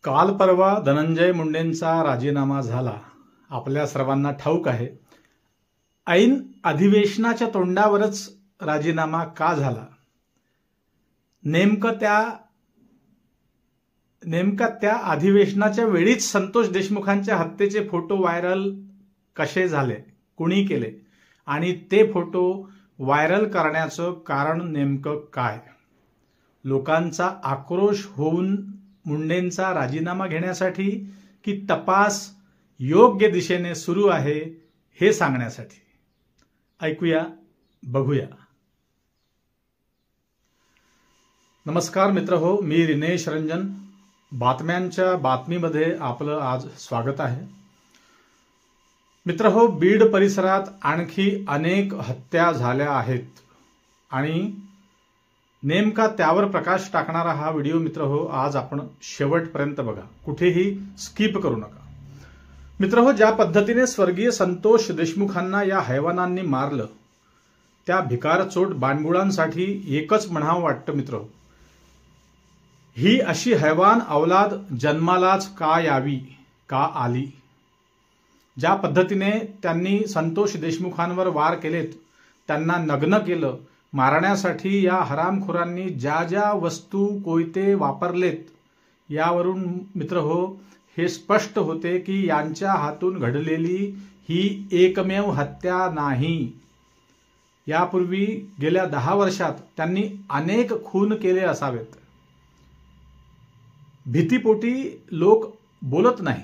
काल परवा धनंजय मुंडेंचा राजीनामा झाला. आपल्या सर्वांना ठाऊक आहे. ऐन अधिवेशनाच्या तोंडावरच राजीनामा का झाला? नेमकं त्या अधिवेशनाच्या वेळीच संतोष देशमुखांच्या हत्येचे फोटो व्हायरल कसे झाले, कुणी केले आणि ते फोटो व्हायरल करण्याचं कारण नेमकं काय? लोकांचा आक्रोश होऊन मुंडेंचा राजीनामा घेण्यासाठी की तपास योग्य दिशेने सुरू आहे हे सांगण्यासाठी? ऐकूया, बघूया. नमस्कार मित्रहो, मी रिनेश रंजन. बातम्यांच्या बातमीमध्ये आपलं आज स्वागत आहे. मित्रहो, बीड परिसरात आणखी अनेक हत्या झाल्या आहेत आणि नेमका त्यावर प्रकाश टाकणारा हा व्हिडिओ मित्रहो आज आपण शेवटपर्यंत बघा, कुठेही स्किप करू नका. मित्रहो, ज्या पद्धतीने स्वर्गीय संतोष देशमुखांना या हैवानांनी मारलं, त्या भिकारचोट बाणबुडांसाठी एकच म्हणावं वाटतं मित्रहो, ही अशी हैवान अवलाद जन्मालाच का यावी, का आली? ज्या पद्धतीने त्यांनी संतोष देशमुखांवर वार केलेत, त्यांना नग्न केलं, मारण्यासाठी या हरामखोरांनी ज्या ज्या वस्तू कोयते वापरलेत, यावरून मित्रहो हे स्पष्ट होते की यांच्या हातून घडलेली ही एकमेव हत्या नाही. यापूर्वी गेल्या 10 वर्षात त्यांनी अनेक खून केले असावेत. भीतीपोटी लोक बोलत नाही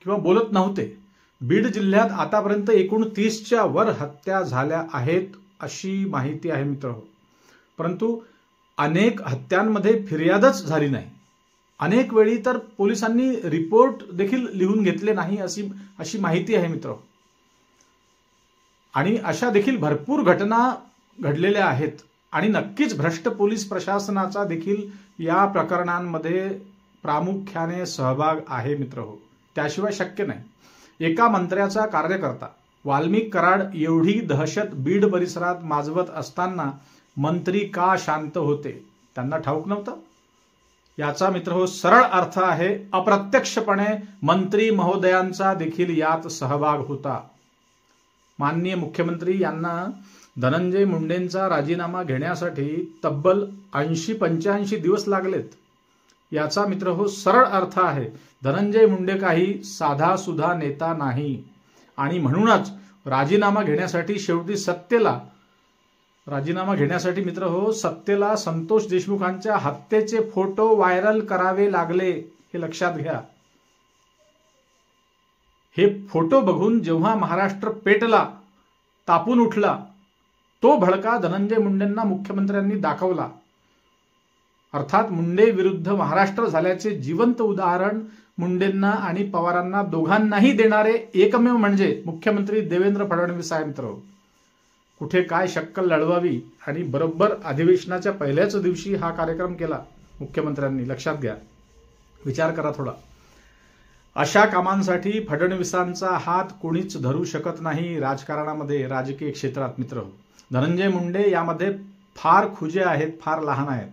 किंवा बोलत नव्हते. बीड जिल्ह्यात आतापर्यंत एकूण 30च्या वर हत्या झाल्या आहेत अशी माहिती आहे मित्रहो. परंतु अनेक हत्यांमध्ये फिर्यादच झाली नाही. अनेक वेळी तर पोलिसांनी रिपोर्ट देखील लिहून घेतले नाही अशी माहिती आहे मित्र. आणि अशा देखील भरपूर घटना घडलेल्या आहेत आणि नक्कीच भ्रष्ट पोलीस प्रशासनाचा देखील या प्रकरणांमध्ये प्रामुख्याने सहभाग आहे मित्रहो. त्याशिवाय शक्य नाही. एका मंत्र्याचा कार्यकर्ता वाल्मिक कराड एवढी दहशत बीड परिसरात माजवत असताना मंत्री का शांत होते? त्यांना ठाऊक नव्हतं? याचा मित्रहो सरळ अर्थ आहे, अप्रत्यक्षपणे मंत्री महोदयांचा देखील यात सहभाग होता. माननीय मुख्यमंत्री यांना धनंजय मुंडेंचा राजीनामा घेण्यासाठी तब्बल 80-85 दिवस लागलेत. याचा मित्रहो सरळ अर्थ आहे, धनंजय मुंडे काही साधा सुधा नेता नाही आणि म्हणूनच राजीनामा घेण्यासाठी मित्रहो सत्तेला संतोष देशमुखांच्या हत्येचे फोटो व्हायरल करावे लागले, हे लक्षात घ्या. हे फोटो बघून जेव्हा महाराष्ट्र पेटला, तापून उठला, तो भडका धनंजय मुंडेंना मुख्यमंत्र्यांनी दाखवला. अर्थात मुंडे विरुद्ध महाराष्ट्र झाल्याचे जिवंत उदाहरण मुंडेंना आणि पवारांना दोघांनाही देणारे एकमेव म्हणजे मुख्यमंत्री देवेंद्र फडणवीस आहे मित्र. कुठे काय शक्कल लढवावी आणि बरोबर अधिवेशनाच्या पहिल्याच दिवशी हा कार्यक्रम केला मुख्यमंत्र्यांनी. लक्षात घ्या, विचार करा थोडा. अशा कामांसाठी फडणवीसांचा हात कोणीच धरू शकत नाही राजकारणामध्ये, राजकीय क्षेत्रात मित्र. धनंजय मुंडे यामध्ये फार खुजे आहेत, फार लहान आहेत.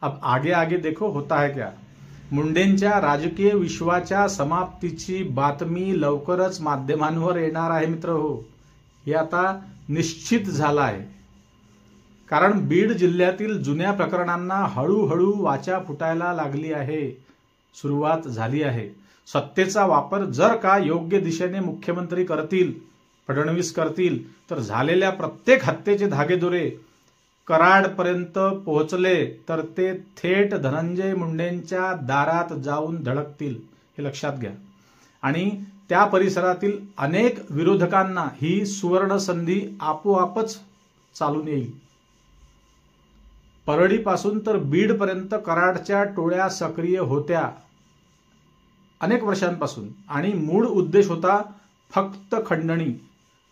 अब आगे आगे देखो होता है क्या. मुंडेंच्या राजकीय विश्वाच्या समाप्तीची बातमी लवकरच माध्यमांवर येणार आहे मित्र हो. हे आता निश्चित झालं आहे. कारण बीड जिल्ह्यातील जुन्या प्रकरणांना हळूहळू वाचा फुटायला लागली आहे, सुरुवात झाली आहे. सत्तेचा वापर जर का योग्य दिशेने मुख्यमंत्री करतील, फडणवीस करतील, तर झालेल्या प्रत्येक हत्येचे धागेदोरे कराडपर्यंत पोहोचले तर ते थेट धनंजय मुंडेंच्या दारात जाऊन धडकतील, हे लक्षात घ्या. आणि त्या परिसरातील अनेक विरोधकांना ही सुवर्ण संधी आपोआपच चालून येईल. परळीपासून तर बीडपर्यंत कराडच्या टोळ्या सक्रिय होत्या अनेक वर्षांपासून आणि मूळ उद्देश होता फक्त खंडणी.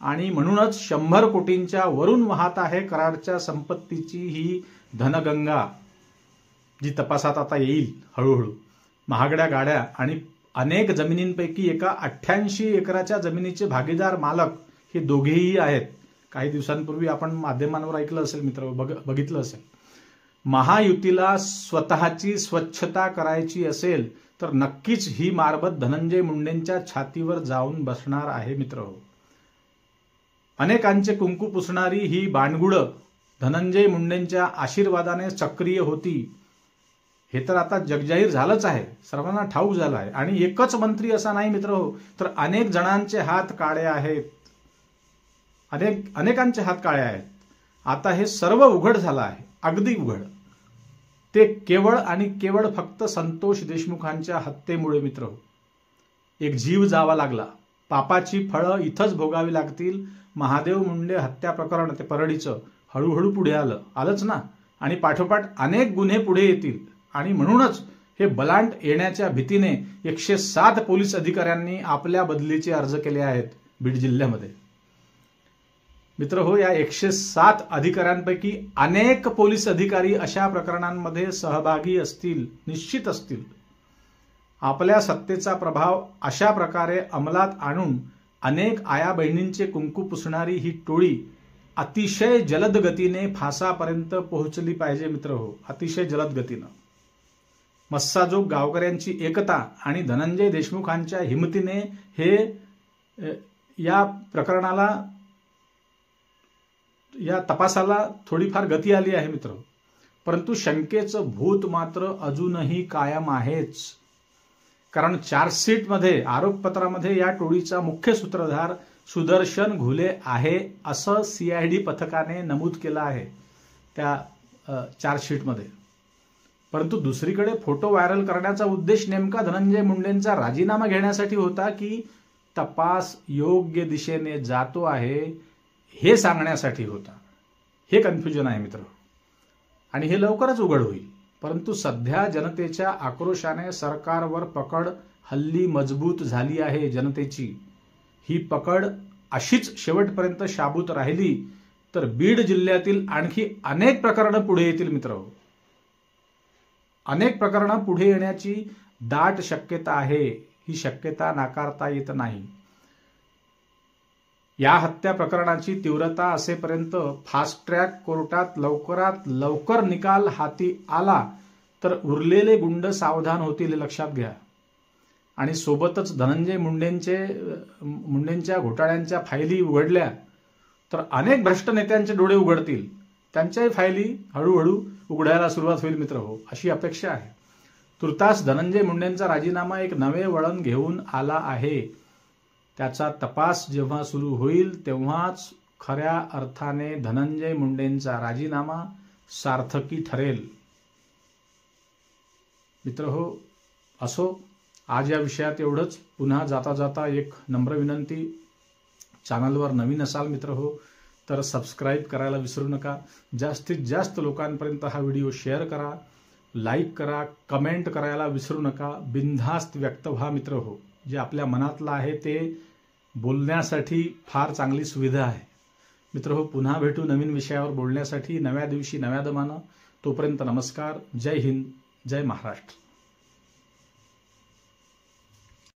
आणि म्हणूनच 100 कोटींच्या वरून वाहत आहे कराडच्या संपत्तीची ही धनगंगा, जी तपासात आता येईल हळूहळू. महागड्या गाड्या आणि अनेक जमिनींपैकी एका 88 एकराच्या जमिनीचे भागीदार मालक हे दोघेही आहेत. काही दिवसांपूर्वी आपण माध्यमांवर ऐकलं असेल मित्र, बघितलं असेल. महायुतीला स्वतःची स्वच्छता करायची असेल तर नक्कीच ही मारबत धनंजय मुंडेंच्या छातीवर जाऊन बसणार आहे मित्रहो. अनेकांचे कुंकू पुसणारी ही बाणगुडं धनंजय मुंडेंच्या आशीर्वादाने सक्रिय होती हे तर आता जगजाहीर झालंच आहे, सर्वांना ठाऊक झालं आहे. आणि एकच मंत्री असा नाही मित्रहो, तर अनेक जणांचे हात काळे आहेत, अनेकांचे हात काळे आहेत. आता हे सर्व उघड झालं आहे, अगदी उघड. ते केवळ आणि केवळ फक्त संतोष देशमुखांच्या हत्येमुळे मित्रहो. एक जीव जावा लागला, पापाची फळं इथंच भोगावी लागतील. महादेव मुंडे हत्या प्रकरण ते परळीचं हळूहळू पुढे आलंच ना, आणि पाठोपाठ अनेक गुन्हे पुढे येतील. आणि म्हणूनच हे बलांड येण्याच्या भीतीने 107 पोलीस अधिकाऱ्यांनी आपल्या बदलीचे अर्ज केले आहेत बीड जिल्ह्यामध्ये. मित्रहो, या 107 अधिकाऱ्यांपैकी अनेक पोलीस अधिकारी अशा प्रकरणांमध्ये सहभागी असतील, निश्चित असतील. आपल्या सत्तेचा प्रभाव अशा प्रकारे अंमलात आणून अनेक आया बहिणींचे कुंकू पुसणारी ही टोळी अतिशय जलद गतीने फासापर्यंत पोहोचली पाहिजे मित्रहो, अतिशय जलद गतीनं. मस्साजोग गावकऱ्यांची एकता आणि धनंजय देशमुखांच्या हिमतीने हे या प्रकरणाला, या तपासाला थोडीफार गती आली आहे मित्र. परंतु शंकेचं भूत मात्र अजूनही कायम आहेच. कारण चार्जशीटमध्ये, आरोपपत्रामध्ये या टोळीचा मुख्य सूत्रधार सुदर्शन घुले आहे असं CID पथकाने नमूद केलं आहे त्या चार्जशीटमध्ये. परंतु दुसरीकडे फोटो व्हायरल करण्याचा उद्देश नेमका धनंजय मुंडेंचा राजीनामा घेण्यासाठी होता की तपास योग्य दिशेने जातो आहे हे सांगण्यासाठी होता? हे कन्फ्युजन आहे मित्र, आणि हे लवकरच उघड होईल. परंतु सध्या जनतेच्या आक्रोशाने सरकारवर पकड हल्ली मजबूत झाली आहे जनतेची. ही पकड अशीच शेवटपर्यंत शाबूत राहिली तर बीड जिल्ह्यातील आणखी अनेक प्रकरणं पुढे येतील मित्र. अनेक प्रकरणं पुढे येण्याची दाट शक्यता आहे. ही शक्यता नाकारता येत नाही. या हत्या प्रकरणाची तीव्रता असेपर्यंत फास्ट ट्रॅक कोर्टात लवकरात लवकर निकाल हाती आला तर उरलेले गुंड सावधान होतील हे लक्षात घ्या. आणि सोबतच धनंजय मुंडेंच्या घोटाळ्यांच्या फायली उघडल्या तर अनेक भ्रष्ट नेत्यांचे डोळे उघडतील. त्यांच्याही फायली हळूहळू उघडायला सुरुवात होईल मित्र हो, अशी अपेक्षा आहे. तुर्तास धनंजय मुंडेंचा राजीनामा एक नवे वळण घेऊन आला आहे. त्याचा तपास जेव्हा सुरू होईल तेव्हाच खऱ्या अर्थाने धनंजय मुंडेंचा राजीनामा सार्थकी ठरेल. मित्र हो, असो, आज या विषयात एवढंच. पुन्हा जाता जाता एक नम्र विनंती, चॅनलवर नवीन असाल मित्र हो तर सबस्क्राईब करायला विसरू नका. जास्तीत जास्त लोकांपर्यंत हा व्हिडिओ शेअर करा, लाईक करा, कमेंट करायला विसरू नका. बिनधास्त व्यक्त व्हा मित्र हो. जे आपल्या मनातलं आहे ते बोलण्यासाठी फार चांगली सुविधा आहे मित्र हो. पुन्हा भेटू नवीन विषयावर बोलण्यासाठी नव्या दिवशी नव्या दमानं. तोपर्यंत नमस्कार. जय हिंद, जय महाराष्ट्र.